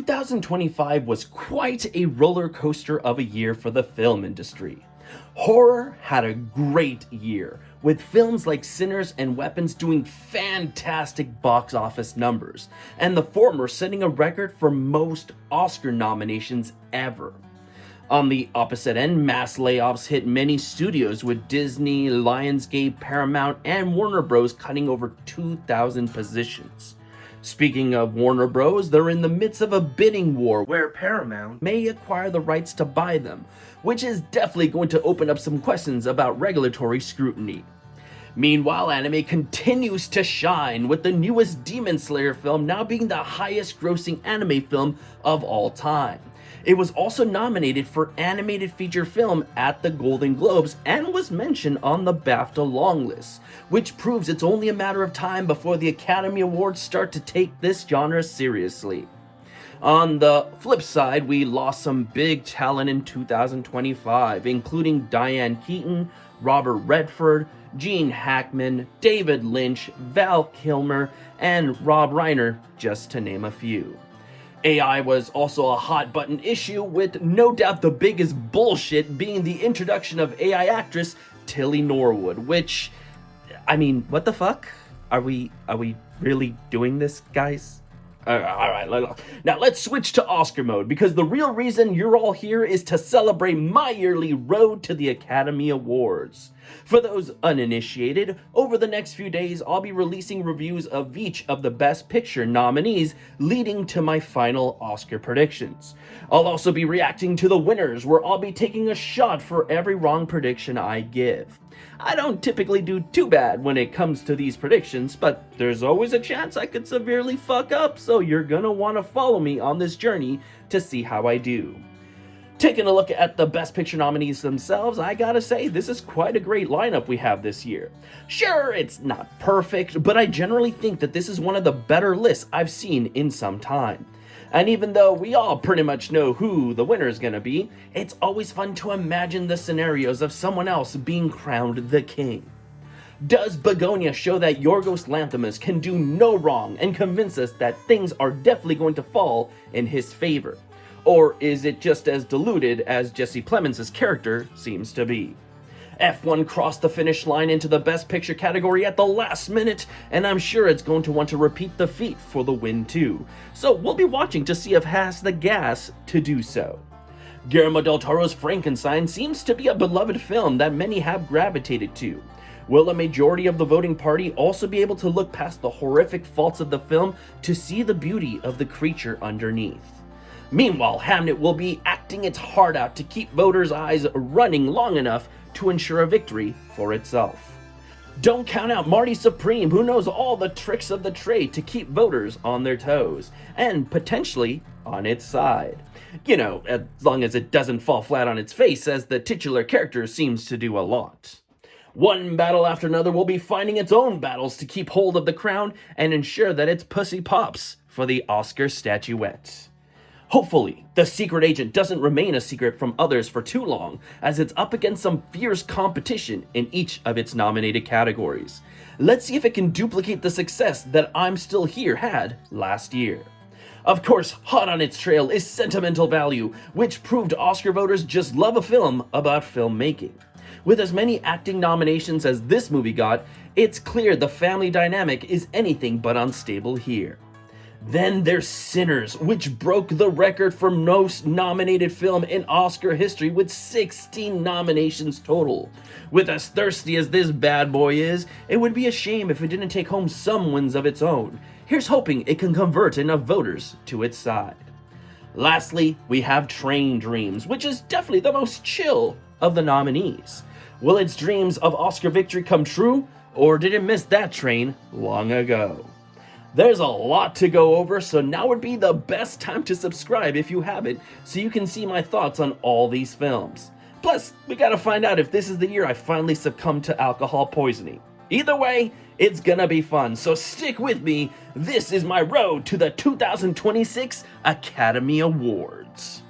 2025 was quite a roller coaster of a year for the film industry. Horror had a great year, with films like Sinners and Weapons doing fantastic box office numbers, and the former setting a record for most Oscar nominations ever. On the opposite end, mass layoffs hit many studios, with Disney, Lionsgate, Paramount, and Warner Bros. Cutting over 2,000 positions. Speaking of Warner Bros., they're in the midst of a bidding war where Paramount may acquire the rights to buy them, which is definitely going to open up some questions about regulatory scrutiny. Meanwhile, anime continues to shine, with the newest Demon Slayer film now being the highest grossing anime film of all time. It was also nominated for Animated Feature Film at the Golden Globes and was mentioned on the BAFTA long list, which proves it's only a matter of time before the Academy Awards start to take this genre seriously. On the flip side, we lost some big talent in 2025, including Diane Keaton, Robert Redford, Gene Hackman, David Lynch, Val Kilmer, and Rob Reiner, just to name a few. AI was also a hot button issue, with no doubt the biggest bullshit being the introduction of AI actress Tilly Norwood, which, I mean, what the fuck? Are we really doing this, guys? Alright, now let's switch to Oscar mode, because the real reason you're all here is to celebrate my yearly road to the Academy Awards. For those uninitiated, over the next few days I'll be releasing reviews of each of the Best Picture nominees, leading to my final Oscar predictions. I'll also be reacting to the winners, where I'll be taking a shot for every wrong prediction I give. I don't typically do too bad when it comes to these predictions, but there's always a chance I could severely fuck up, so you're gonna want to follow me on this journey to see how I do. Taking a look at the Best Picture nominees themselves, I gotta say, this is quite a great lineup we have this year. Sure, it's not perfect, but I generally think that this is one of the better lists I've seen in some time. And even though we all pretty much know who the winner is gonna be, it's always fun to imagine the scenarios of someone else being crowned the king. Does Begonia show that Yorgos Lanthimos can do no wrong and convince us that things are definitely going to fall in his favor? Or is it just as diluted as Jesse Plemons' character seems to be? F1 crossed the finish line into the Best Picture category at the last minute, and I'm sure it's going to want to repeat the feat for the win too. So we'll be watching to see if it has the gas to do so. Guillermo del Toro's Frankenstein seems to be a beloved film that many have gravitated to. Will a majority of the voting party also be able to look past the horrific faults of the film to see the beauty of the creature underneath? Meanwhile, Hamnet will be acting its heart out to keep voters' eyes running long enough to ensure a victory for itself. Don't count out Marty Supreme, who knows all the tricks of the trade to keep voters on their toes, and potentially on its side. You know, as long as it doesn't fall flat on its face, as the titular character seems to do a lot. One battle after another will be finding its own battles to keep hold of the crown and ensure that its pussy pops for the Oscar statuette. Hopefully, The Secret Agent doesn't remain a secret from others for too long, as it's up against some fierce competition in each of its nominated categories. Let's see if it can duplicate the success that I'm Still Here had last year. Of course, hot on its trail is Sentimental Value, which proved Oscar voters just love a film about filmmaking. With as many acting nominations as this movie got, it's clear the family dynamic is anything but unstable here. Then there's Sinners, which broke the record for most nominated film in Oscar history with 16 nominations total. With as thirsty as this bad boy is, it would be a shame if it didn't take home some wins of its own. Here's hoping it can convert enough voters to its side. Lastly, we have Train Dreams, which is definitely the most chill of the nominees. Will its dreams of Oscar victory come true, or did it miss that train long ago? There's a lot to go over, so now would be the best time to subscribe if you haven't, so you can see my thoughts on all these films. Plus, we gotta find out if this is the year I finally succumb to alcohol poisoning. Either way, it's gonna be fun, so stick with me. This is my road to the 2026 Academy Awards.